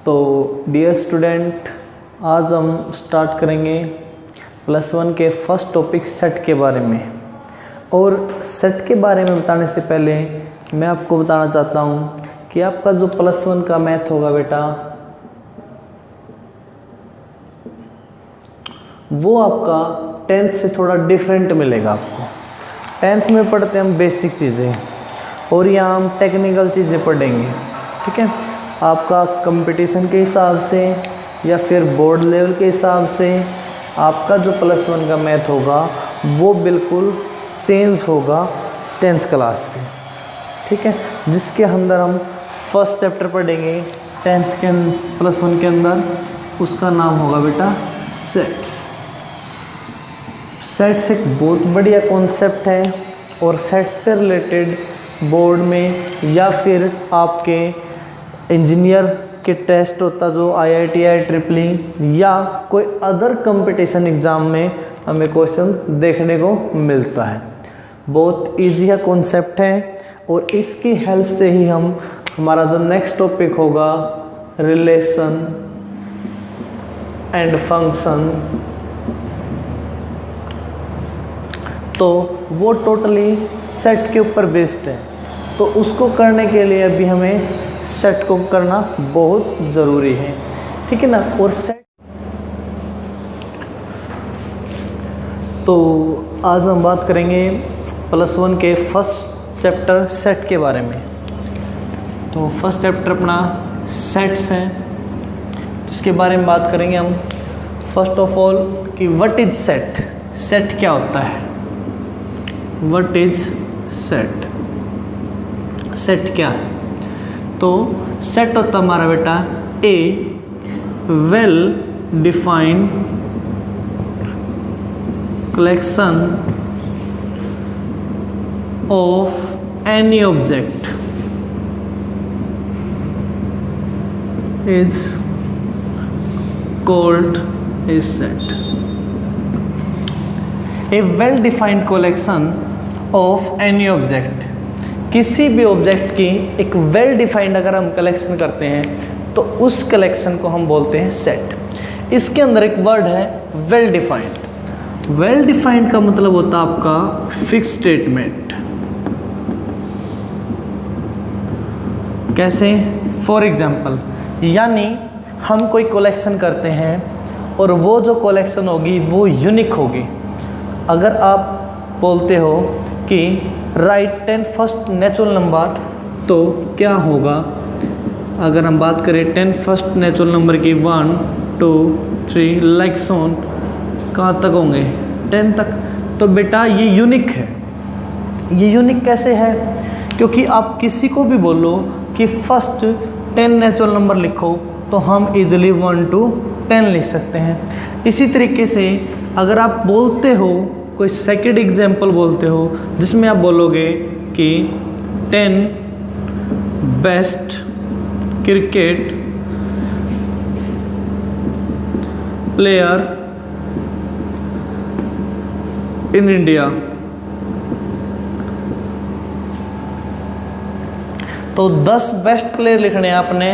तो dear student, आज हम स्टार्ट करेंगे +1 के फर्स्ट टॉपिक सेट के बारे में। और सेट के बारे में बताने से पहले मैं आपको बताना चाहता हूँ कि आपका जो +1 का मैथ होगा बेटा, वो आपका 10th से थोड़ा डिफरेंट मिलेगा आपको। 10th में पढ़ते हैं हम बेसिक चीज़ें और यहाँ हम टेक्निकल चीज़ें पढ़ेंगे, ठीक है। आपका कंपटीशन के हिसाब से या फिर बोर्ड लेवल के हिसाब से आपका जो +1 का मैथ होगा वो बिल्कुल चेंज होगा 10th क्लास से, ठीक है। जिसके अंदर हम फर्स्ट चैप्टर पढ़ेंगे 10th के +1 के अंदर, उसका नाम होगा बेटा सेट्स। सेट्स एक बहुत बढ़िया कॉन्सेप्ट है और सेट्स से रिलेटेड बोर्ड में या फिर आपके इंजीनियर के टेस्ट होता जो IIT IEEE या कोई अदर कंपटीशन एग्ज़ाम में हमें क्वेश्चन देखने को मिलता है। बहुत इजी है कॉन्सेप्ट है और इसकी हेल्प से ही हम हमारा जो नेक्स्ट टॉपिक होगा रिलेशन एंड फंक्शन, तो वो टोटली सेट के ऊपर बेस्ड है। तो उसको करने के लिए अभी हमें सेट को करना बहुत ज़रूरी है, ठीक है ना। और सेट, तो आज हम बात करेंगे +1 के फर्स्ट चैप्टर सेट के बारे में। तो फर्स्ट चैप्टर अपना सेट्स है, इसके बारे में बात करेंगे हम। फर्स्ट ऑफ ऑल कि व्हाट इज सेट, सेट क्या होता है, व्हाट इज सेट, सेट क्या है। तो सेट होता हमारा बेटा a well defined collection of any object is called a set. A well defined collection of any object, किसी भी ऑब्जेक्ट की एक वेल डिफाइंड अगर हम कलेक्शन करते हैं तो उस कलेक्शन को हम बोलते हैं सेट। इसके अंदर एक वर्ड है वेल डिफाइंड। वेल डिफाइंड का मतलब होता है आपका फिक्स स्टेटमेंट। कैसे? फॉर एग्जाम्पल, यानी हम कोई कलेक्शन करते हैं और वो जो कलेक्शन होगी वो यूनिक होगी। अगर आप बोलते हो कि राइट 10 फर्स्ट नेचुरल नंबर, तो क्या होगा अगर हम बात करें 10 फर्स्ट नेचुरल नंबर की 1 2 3 लाइक सोन, कहाँ तक होंगे? 10 तक। तो बेटा ये यूनिक है। ये यूनिक कैसे है? क्योंकि आप किसी को भी बोलो कि फर्स्ट 10 नेचुरल नंबर लिखो तो हम इजीली 1 to 10 लिख सकते हैं। इसी तरीके से अगर आप बोलते हो, कोई सेकंड एग्जाम्पल बोलते हो जिसमें आप बोलोगे कि 10 best cricket player in India, तो 10 बेस्ट प्लेयर लिखने हैं आपने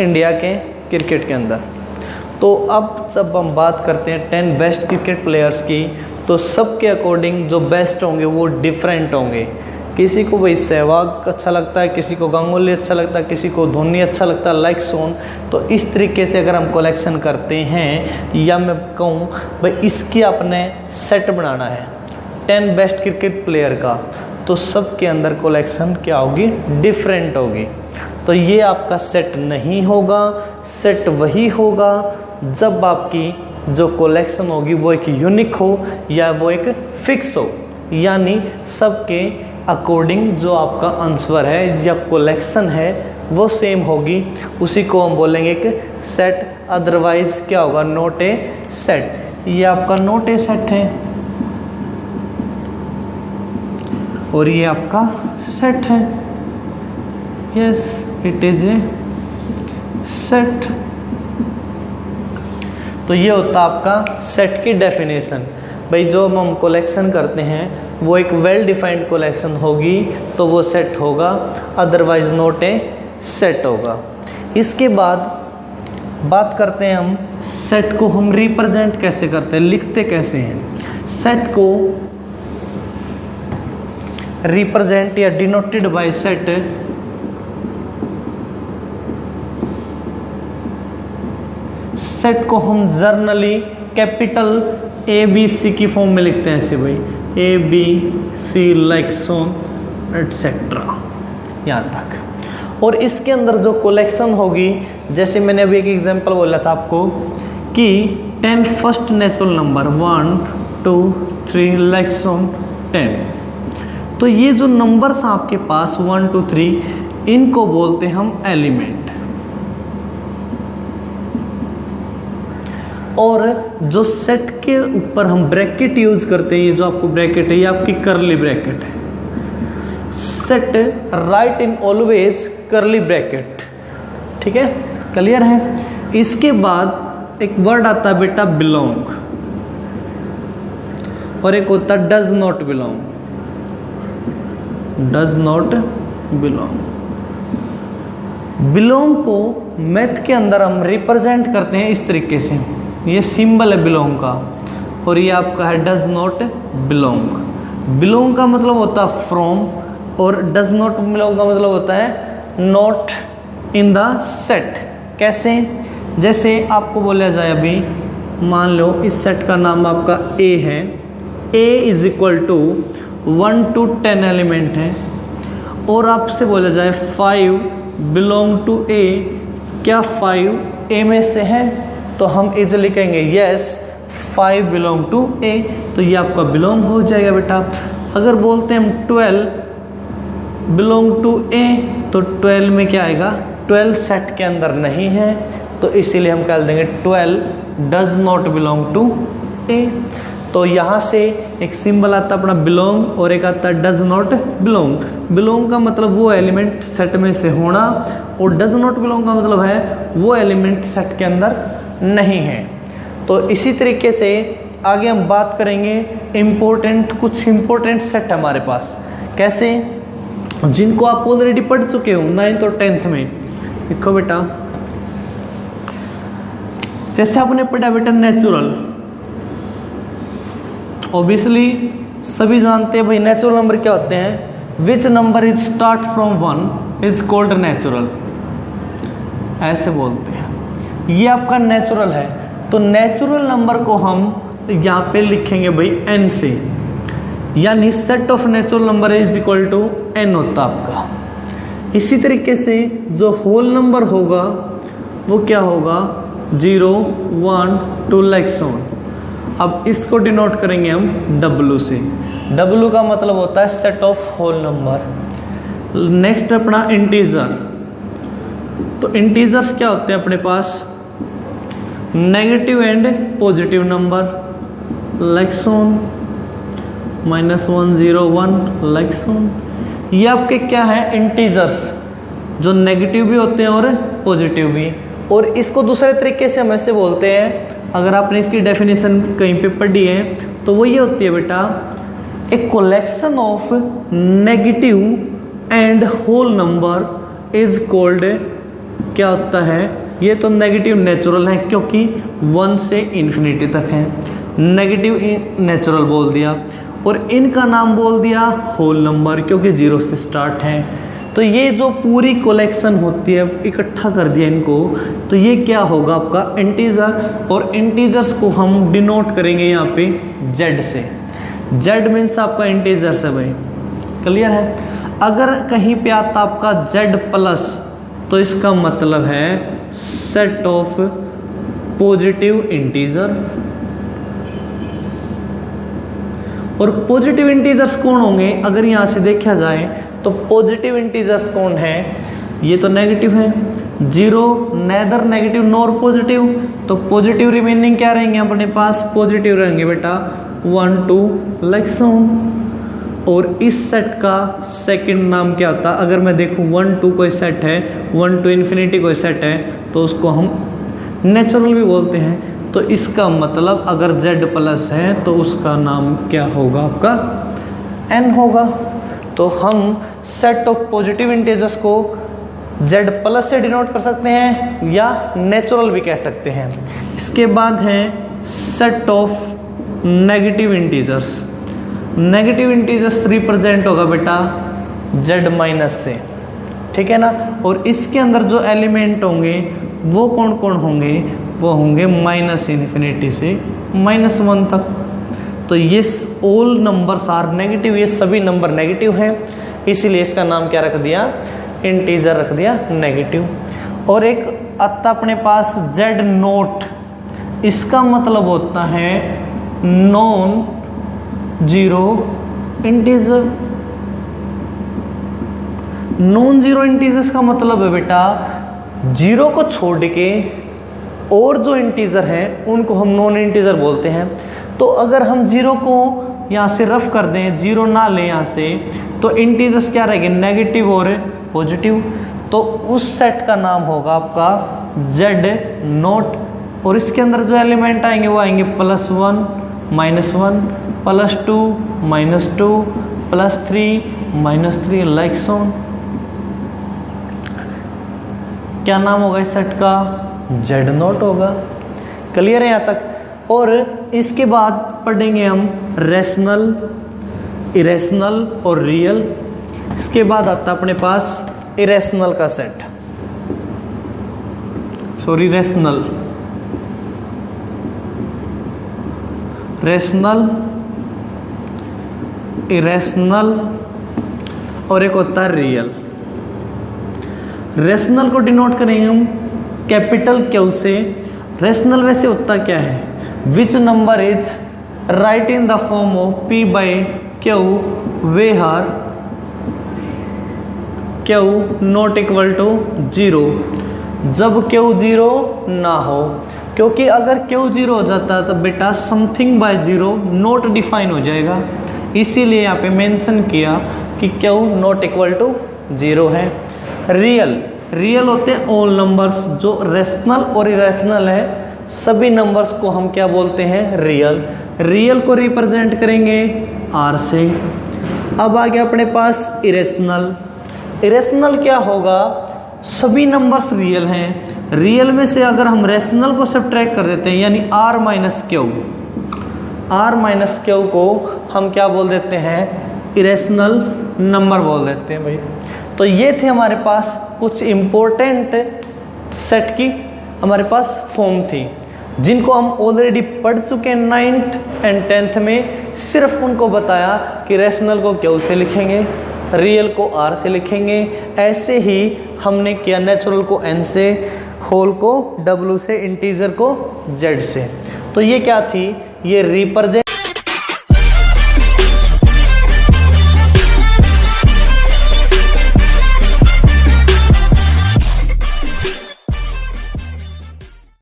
इंडिया के क्रिकेट के अंदर। तो अब जब हम बात करते हैं 10 बेस्ट क्रिकेट प्लेयर्स की, तो सबके अकॉर्डिंग जो बेस्ट होंगे वो डिफरेंट होंगे। किसी को भाई सहवाग अच्छा लगता है, किसी को गांगुली अच्छा लगता है, किसी को धोनी अच्छा लगता है, लाइक सोन। तो इस तरीके से अगर हम कलेक्शन करते हैं, या मैं कहूँ भाई इसकी आपने सेट बनाना है 10 बेस्ट क्रिकेट प्लेयर का, तो सबके अंदर कलेक्शन क्या होगी? डिफरेंट होगी। तो ये आपका सेट नहीं होगा। सेट वही होगा जब आपकी जो कलेक्शन होगी वो एक यूनिक हो या वो एक फिक्स हो, यानी सबके अकॉर्डिंग जो आपका आंसर है या कलेक्शन है वो सेम होगी। उसी को हम बोलेंगे एक सेट। अदरवाइज क्या होगा? Not a set. ये आपका नॉट ए सेट है और ये आपका सेट है। Yes, it is a set. तो ये होता है आपका सेट की डेफिनेशन। भाई जो हम कलेक्शन करते हैं वो एक वेल डिफाइंड कलेक्शन होगी तो वो सेट होगा, अदरवाइज नॉट ए सेट होगा। इसके बाद बात करते हैं हम सेट को हम रिप्रेजेंट कैसे करते हैं, लिखते कैसे हैं। सेट को रिप्रेजेंट या डिनोटेड बाय सेट सेट को हम जर्नली कैपिटल ABC की फॉर्म में लिखते हैं ऐसे भाई, ABC लाइक सो एटसेट्रा यहाँ तक। और इसके अंदर जो कलेक्शन होगी, जैसे मैंने अभी एक एग्जांपल बोला था आपको कि 10 first natural number 1 2 3 like so 10, तो ये जो नंबर्स आपके पास 1 2 3 इनको बोलते हैं हम एलिमेंट। और जो सेट के ऊपर हम ब्रैकेट यूज करते हैं, ये जो आपको ब्रैकेट है ये आपकी कर्ली ब्रैकेट है। Set right in always curly bracket, ठीक है, क्लियर है। इसके बाद एक वर्ड आता है बेटा बिलोंग, और एक होता है does not belong, does not belong. Belong को मैथ के अंदर हम रिप्रेजेंट करते हैं इस तरीके से, ये सिंबल है बिलोंग का, और ये आपका है डज नॉट बिलोंग। बिलोंग का मतलब होता है फ्रॉम, और डज नॉट बिलोंग का मतलब होता है नॉट इन द सेट। कैसे, जैसे आपको बोला जाए अभी मान लो इस सेट का नाम आपका A है, A is equal to 1 to 10 element है, और आपसे बोला जाए 5 बिलोंग टू A, क्या 5 A में से है, तो हम इजीली कहेंगे यस 5 बिलोंग टू A, तो ये आपका बिलोंग हो जाएगा बेटा। अगर बोलते हैं हम 12 बिलोंग टू A, तो 12 में क्या आएगा, 12 सेट के अंदर नहीं है, तो इसीलिए हम कह देंगे 12 does not belong to A। तो यहाँ से एक सिंबल आता है अपना बिलोंग, और एक आता है डज नॉट बिलोंग। बिलोंग का मतलब वो एलिमेंट सेट में से होना, और डज नॉट बिलोंग का मतलब है वो एलिमेंट सेट के अंदर नहीं है। तो इसी तरीके से आगे हम बात करेंगे कुछ इंपॉर्टेंट सेट हमारे पास, कैसे, जिनको आप ऑलरेडी पढ़ चुके हो 9th और 10th में। देखो बेटा, जैसे आपने पढ़ा बेटा नेचुरल, ऑब्वियसली सभी जानते हैं भाई नेचुरल नंबर क्या होते हैं, विच number is start from 1 is called natural, ऐसे बोलते हैं। ये आपका नेचुरल है, तो नेचुरल नंबर को हम यहाँ पे लिखेंगे भाई n से, यानी set of natural number is equal to n होता आपका। इसी तरीके से जो होल नंबर होगा वो क्या होगा, 0 1 2 लाइक सो। अब इसको डिनोट करेंगे हम W से, W का मतलब होता है set of whole number. Next अपना इंटीजर, तो इंटीजर्स क्या होते हैं अपने पास, negative and positive number, like so on -1 0 1 like so on. ये आपके क्या है इंटीजर्स, जो नेगेटिव भी होते हैं और पॉजिटिव भी। और इसको दूसरे तरीके से हम ऐसे बोलते हैं, अगर आपने इसकी डेफिनेशन कहीं पे पढ़ी है तो वो ये होती है बेटा, a collection of negative and whole number is called, क्या होता है, ये तो नेगेटिव नेचुरल है क्योंकि 1 से इन्फिनिटी तक है, नेगेटिव नेचुरल बोल दिया, और इनका नाम बोल दिया होल नंबर क्योंकि 0 से स्टार्ट है। तो ये जो पूरी कलेक्शन होती है, इकट्ठा कर दिया इनको, तो ये क्या होगा आपका इंटीजर, और इंटीजर्स को हम डिनोट करेंगे यहाँ पे Z से। Z मीन्स आपका इंटीजर्स है भाई, क्लियर है। अगर कहीं पे आता आपका Z प्लस, तो इसका मतलब है सेट ऑफ पॉजिटिव इंटीजर। और पॉजिटिव इंटीजर्स कौन होंगे, अगर यहाँ से देखा जाए तो पॉजिटिव इंटीजर्स कौन है, ये तो नेगेटिव है, 0 नेदर नेगेटिव नॉर पॉजिटिव, तो पॉजिटिव रिमेनिंग क्या रहेंगे अपने पास, पॉजिटिव रहेंगे बेटा 1 2 लाइक सो। और इस सेट का सेकंड नाम क्या होता है, अगर मैं देखूं 1 2 कोई सेट है, 1 to इन्फिनिटी कोई सेट है, तो उसको हम नेचुरल भी बोलते हैं। तो इसका मतलब अगर Z प्लस है तो उसका नाम क्या होगा आपका n होगा। तो हम सेट ऑफ पॉजिटिव इंटीजर्स को जेड प्लस से डिनोट कर सकते हैं या नेचुरल भी कह सकते हैं। इसके बाद है set of negative integers. Negative integers represent होगा बेटा जेड माइनस से, ठीक है ना। और इसके अंदर जो एलिमेंट होंगे वो कौन कौन होंगे, वो होंगे माइनस इन्फिनिटी से -1 तक। तो ये ऑल नंबर्स आर नेगेटिव, ये सभी नंबर नेगेटिव हैं, इसीलिए इसका नाम क्या रख दिया, इंटीजर रख दिया नेगेटिव। और एक आता अपने पास जेड नोट, इसका मतलब होता है non zero integer. Non zero integers का मतलब है बेटा जीरो को छोड़ के और जो इंटीजर हैं उनको हम नॉन इंटीजर बोलते हैं। तो अगर हम जीरो को यहाँ से रफ कर दें, जीरो ना लें यहाँ से, तो इंटीजर्स क्या रहेंगे, नेगेटिव और पॉजिटिव। तो उस सेट का नाम होगा आपका जेड नोट। और इसके अंदर जो एलिमेंट आएंगे वो आएंगे +1 -1 +2 -2 +3 -3 लाइक सो। क्या नाम होगा इस सेट का, जेड नोट होगा। क्लियर है यहाँ तक। और इसके बाद पढ़ेंगे हम रेशनल, इरेशनल और रियल। इसके बाद आता अपने पास इरेशनल का set, sorry rational, rational, irrational और एक होता है रियल। रेशनल को डिनोट करेंगे हम कैपिटल क्यू से। रेशनल वैसे होता क्या है, which number is right in the form of P/Q where Q not equal to 0, जब Q 0 ना हो। क्योंकि अगर Q 0 हो जाता है तो बेटा समथिंग बाय 0 नॉट डिफाइन हो जाएगा, इसीलिए यहाँ पे मेंशन किया कि Q नॉट इक्वल टू 0 है। रियल, रियल होते हैं ऑल नंबर्स, जो रेशनल और इरेशनल है सभी नंबर्स को हम क्या बोलते हैं, रियल। रियल को रिप्रेजेंट करेंगे R से। अब आ गया अपने पास इरेशनल। इरेशनल क्या होगा, सभी नंबर्स रियल हैं, रियल में से अगर हम रेशनल को सब्ट्रैक्ट कर देते हैं यानी R माइनस क्यू को हम क्या बोल देते हैं, इरेशनल नंबर बोल देते हैं भाई। तो ये थे हमारे पास कुछ इम्पोर्टेंट सेट की हमारे पास फॉर्म थी, जिनको हम ऑलरेडी पढ़ चुके हैं 9th and 10th में। सिर्फ उनको बताया कि रेशनल को क्यू से लिखेंगे, रियल को R से लिखेंगे। ऐसे ही हमने किया नेचुरल को N से, होल को W से, इंटीजर को Z से। तो ये क्या थी, ये रिप्रेजेंट